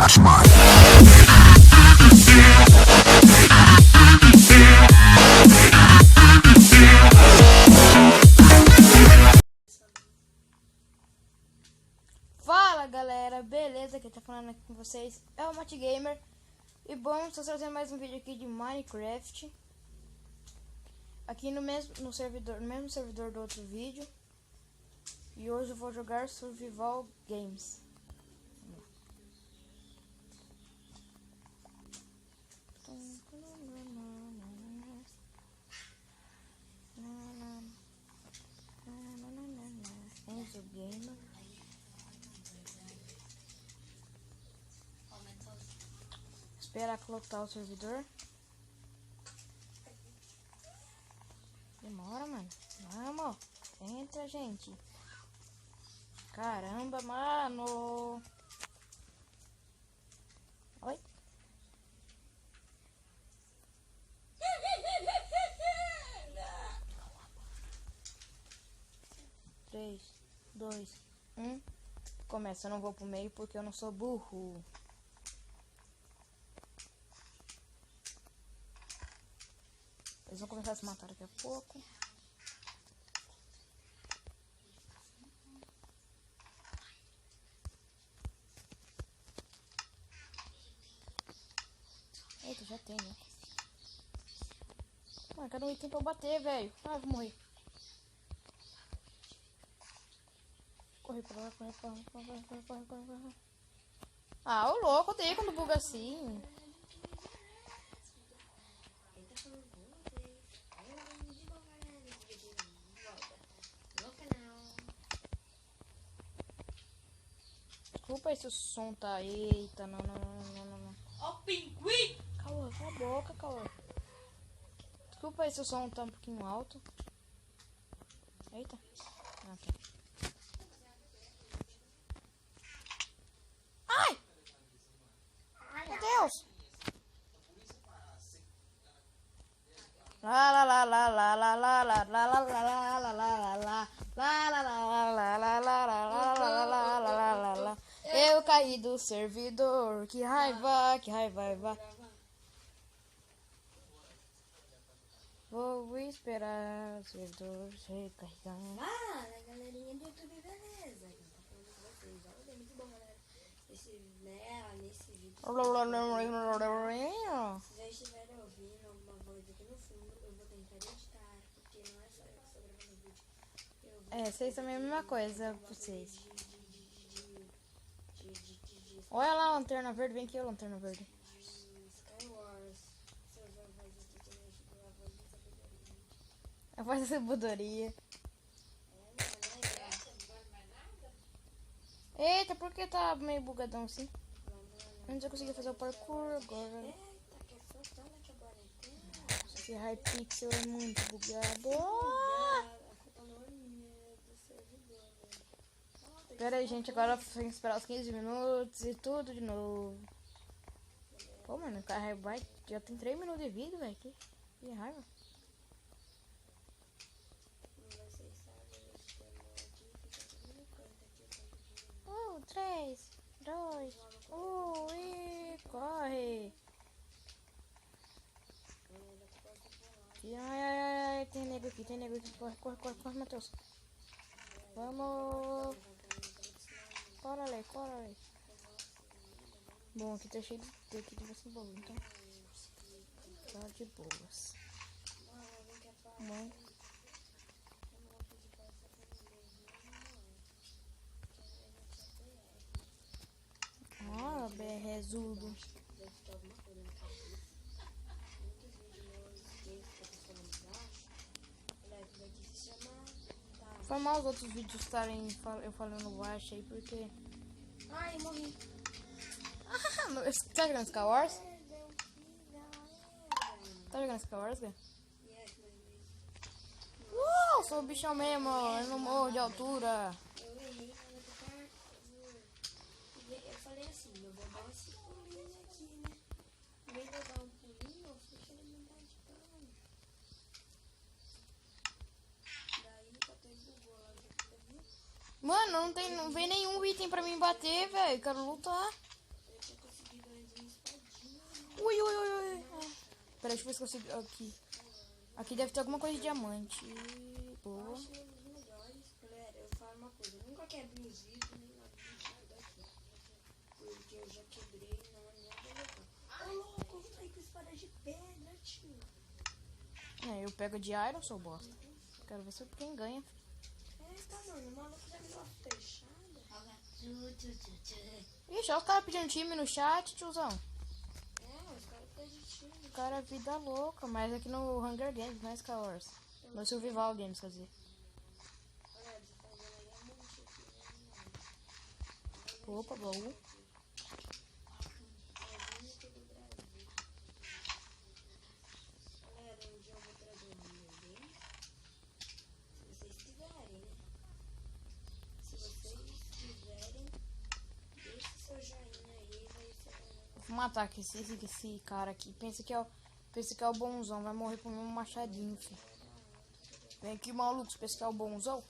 Flashback. Fala galera, beleza? Quem tá falando aqui com vocês é o Mate Gamer. E bom, estou trazendo mais um vídeo aqui de Minecraft. Aqui no mesmo servidor do outro vídeo. E hoje eu vou jogar Survival Games. Enzo Gamer. Esperar lotar o servidor. Demora, mano. Vamos. Entra, gente. Caramba, mano. Oi. Três, dois, um. Começa. Eu não vou pro meio porque eu não sou burro. Eles vão começar a se matar daqui a pouco. Eita, já tem, né? Mano, cadê um item pra eu bater, velho? Ah, vou morrer. Corre pra lá, corre. Ah, o louco, odeio quando buga assim. Desculpa aí se o som tá... Eita, não. Ó o pinguim! Cala a boca, Cauã. Desculpa aí se o som tá um pouquinho alto. Eita. Ah, tá. Ai! Meu Deus! Eu caí do servidor, que raiva. Vou esperar o servidor recarregar. Fala, galerinha do YouTube, beleza? Quem tá falando com vocês? Olha, muito bom, galera. Nesse vídeo, se vocês estiverem ouvindo alguma voz aqui no fundo, eu vou tentar editar, porque não é só eu que estou gravando o vídeo. Vocês também é a mesma coisa, vocês. Olha lá a lanterna verde, vem aqui a lanterna verde. Skywars. Se eu ver a voz aqui também, acho que é a voz da sabedoria. A voz da sabedoria. Eita, por que tá meio bugadão assim? Antes eu consegui fazer o parkour, agora... Eita, que é só tão que agora tem. Esse Hypixel é muito bugado. Pera aí, gente, agora tem que esperar os 15 minutos e tudo de novo. Pô, mano, o cara vai... Já tem 3 minutos de vídeo, velho. Que raiva. 3, 2, 1 e corre. Ai, tem nego aqui. Corre, Matheus. Vamos. Corre, ali. Bom, aqui tá cheio de você bom, então. Tá de boas. Bom. Ah, berrezudo. Foi mal os outros vídeos estarem eu falando baixo aí, porque... Ai, morri. Tá jogando Skywars? Tá jogando Skywars, cara? Sou o bichão mesmo, eu não morro de altura. Eu falei assim, eu vou dar esse pulinho aqui, né? Em vez de eu dar um pulinho, eu fui alimentar de pano. Daí, enquanto ele bugou lá, Mano, não vem nenhum item pra mim bater, velho. Quero lutar. eu tinha conseguido Ui, ui, ui, ui. Pera, deixa eu ver se eu consigo. Aqui. Aqui deve ter alguma coisa de diamante. Eu Boa. acho um dos melhores. Galera, eu falo uma coisa. Eu nunca quebro os vidros nem nada daqui. Porque eu já quebrei, não é nada legal. Ô, louco, eu saí com espada de pedra, tio. Eu pego de iron, sou bosta. Quero ver se quem ganha. Tá, mano. O maluco já me deu uma fechada. Ixi, olha os caras pedindo time no chat, tiozão. Os caras pedem time. O cara é vida louca, mas aqui no Hunger Games, não é Sky Wars. No Survival Games, quer dizer. Galera, você tá vendo aí a monte aqui, né? Opa, baú. É a única do Brasil. Galera, um dia eu vou trazer um Hunger Games. Se vocês quiserem, né? Se vocês quiserem, deixe seu joinha aí, vai ser... Vou matar aqui esse cara aqui. Pensa que é o bonzão. Vai morrer por um machadinho, filho. Vem aqui, maluco. Você pensa que é o bonzão?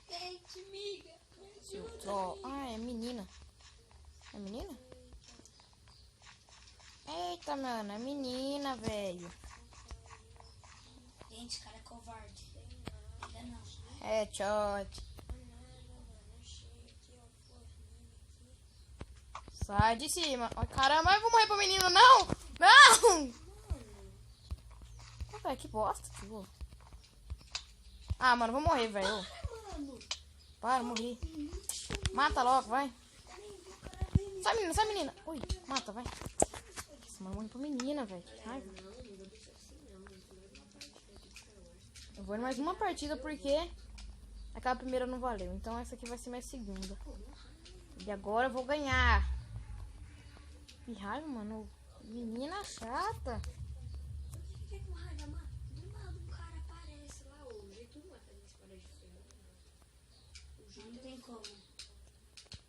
Gente, amiga, me ajuda. Ó, é menina. É menina? Eita, mano. É menina, velho. Gente, cara é covarde. Ainda não. Headshot. Achei aqui, ó, forninho aqui. Sai de cima. Ai, caramba, eu vou morrer pra menina. Não! Não! Velho, que bosta, tio. Ah, mano, vou morrer, velho. Mano, Para, morri. Mata logo, vai. Sai, menina. Ui, mata, vai. Nossa, mano, morri pra menina, velho. Que raiva. Eu vou em mais uma partida porque aquela primeira não valeu. Então essa aqui vai ser minha segunda. E agora eu vou ganhar. Que raiva, mano. Menina chata. fiquei com raiva, mano. Do nada um cara aparece lá hoje. Tu não vai fazer espada de ferro. Não tem como.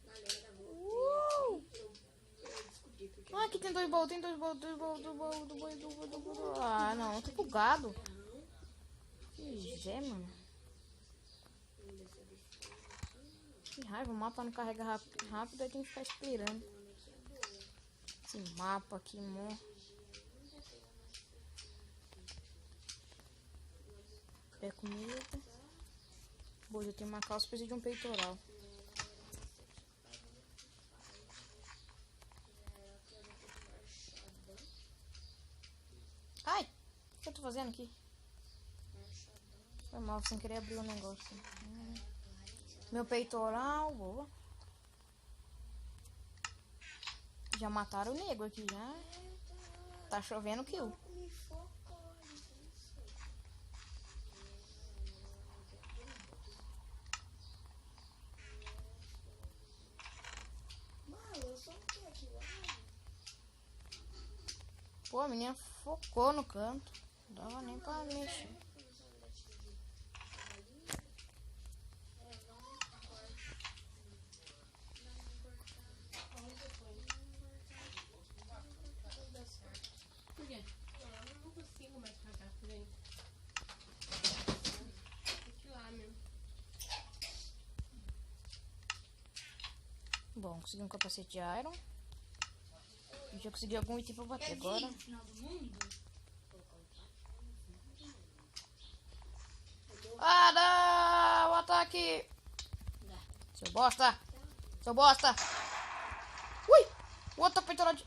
Galera, vou eu descobri porque... Ah, aqui tem dois baús, Ah, não, eu tô bugado. Que Zé, mano. Que raiva, o mapa não carrega rápido, aí tem que ficar esperando. Esse mapa aqui, mano. É comida. Boa, eu tenho uma calça, preciso de um peitoral. Ai, o que eu tô fazendo aqui? Foi mal, sem querer abrir o negócio. Meu peitoral, boa. Já mataram o nego aqui, já. Tá chovendo kill. Pô, a menina focou no canto. Não dava nem pra mexer. Por quê? Eu não consigo mais pagar por aí. Tem que ir lá mesmo. Bom, consegui um capacete de iron. Já consegui algum item pra bater agora. No final do mundo? Ah, dá o ataque! Seu bosta! Seu bosta! Ui! O outro tá peitoral de...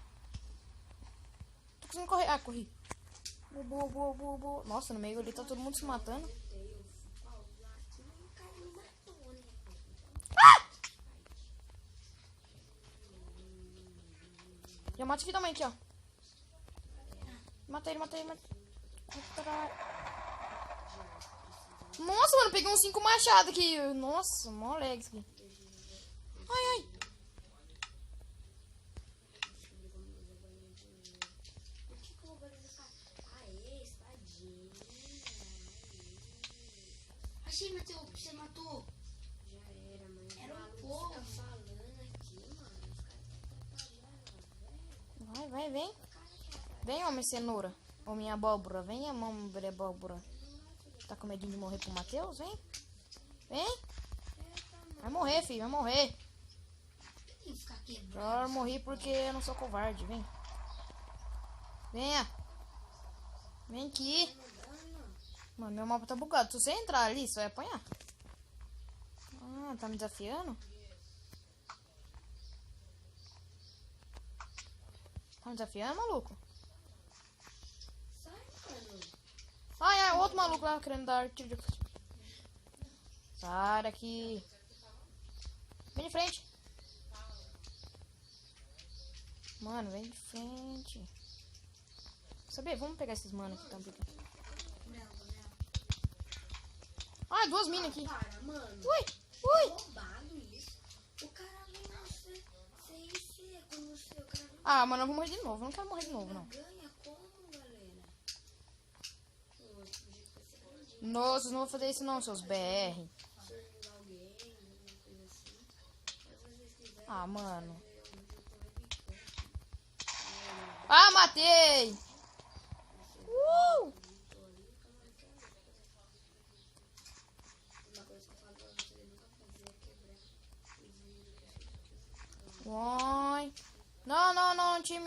Tô conseguindo correr. Ah, corri. Boa. Nossa, no meio ali tá todo mundo se matando. Ah! Já mata finalmente, ó. Matei ele. Nossa, mano, peguei uns 5 machados aqui. Nossa, mó lag isso aqui. Ai. Por que eu vou buscar? Aê, espadinha. Achei, Matheus, você matou. Já era, mas era um povo. Tá falando aqui, mano. Os caras estão atrapalhando, velho. Vem. Vem, homem cenoura. Homem abóbora. Vem, homem abóbora. Tá com medinho de morrer pro Matheus? Vem. Vai morrer, filho. Vai morrer. Tem que ficar quebrado. Eu morri porque eu não sou covarde. Vem. Venha. Vem aqui. Mano, meu mapa tá bugado. Se você entrar ali, você vai apanhar. Ah, tá me desafiando? Tá me desafiando, maluco? Sai, mano. Ai, ai, outro maluco lá querendo dar tiro de... Sai daqui. Vem de frente. Mano, vem de frente. Sabia? Vamos pegar esses manos que estão aqui. Ai, duas minas aqui. Para, mano. Ui, ui. Roubado isso. O cara vem você quando você. O cara vem Ah, mano, eu vou morrer de novo. Eu não quero morrer de novo, não. ganha como, galera? Pô, podia ser grandinho. Nossa, vocês não vão fazer isso não, seus BR. Se eu ajudar alguém, alguma coisa assim. Mas se vocês quiserem, Ah, mano. fazer um vídeo com webcam. Ah, matei! Uma coisa que eu falo pra você nunca fazer é quebrar os vídeos que a gente Oi. Não, não, não. Time.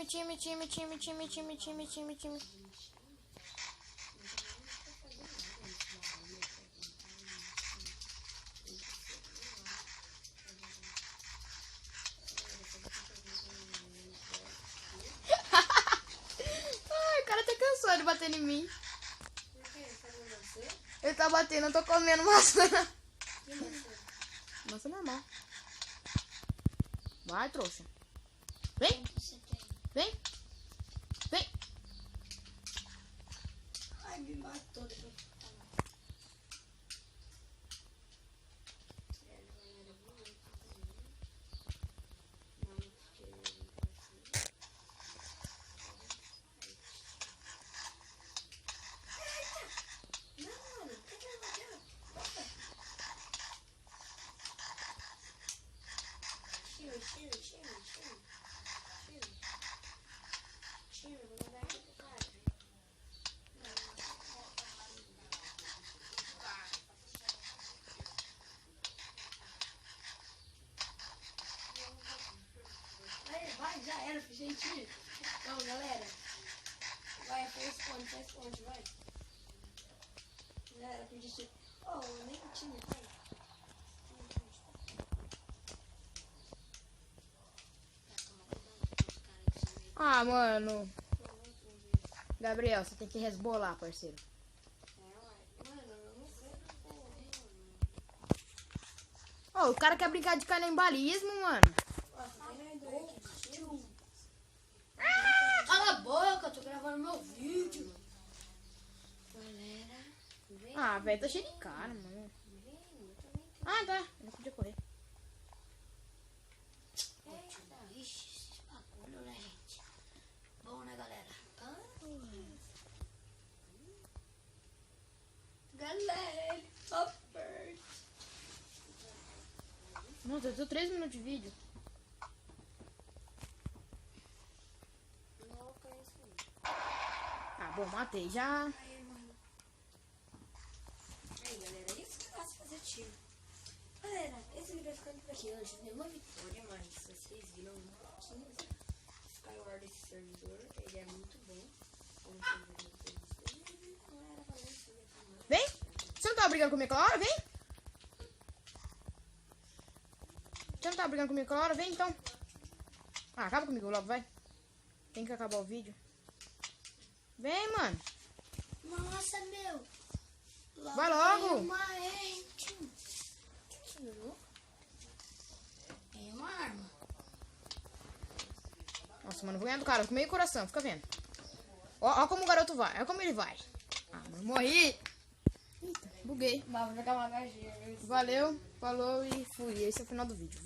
Ai, o cara até cansou de bater em mim. Por quê? Você tá vendo você? Ele tá batendo, eu tô comendo maçã. Que você? Maçã normal. Vai, trouxa. Vem, Você tem? vem, vem. Ai, me matou depois. Tira, vou mandar aqui pro cara. Vai, já era, gente. Então, galera. Vai, responde, vai. Galera, podia ser. Oh, nem o time, vai. Ah, mano. Gabriel, você tem que resbolar, parceiro. Ô, o cara quer brincar de canibalismo, mano. Cala a boca, eu tô gravando meu vídeo. Galera, vem. Ah, velho, tá cheio de cara, mano. Ah, tá. Eu não podia correr. Eita, ixi, esse bagulho, né, gente? Bom, né, galera? Galera, Hopper. Nossa, eu tô 3 minutos de vídeo. Não conheço ele. Ah, bom, matei já. Aí, mano. Aí, galera, isso que eu gosto de fazer tiro. Galera, esse vídeo vai ficando por aqui. Eu não tive nenhuma vitória, mas vocês viram 15 Skyward desse servidor. Ele é muito bom. Como vocês viram no serviço. Não era pra isso, ia filmar. Vem. Você não tava brigando comigo aquela hora? Vem. Você não tava brigando comigo aquela hora? Vem, então. Ah, acaba comigo logo, vai. Tem que acabar o vídeo. Vem, mano. Nossa, meu. Vai logo. Tem uma ente. Tem uma arma. Nossa, mano, vou ganhar do cara com meio coração, fica vendo. Ó como o garoto vai, olha como ele vai. Ah, mano, morri. Eita, buguei. Mas vou jogar uma HG. Valeu, falou e fui. Esse é o final do vídeo.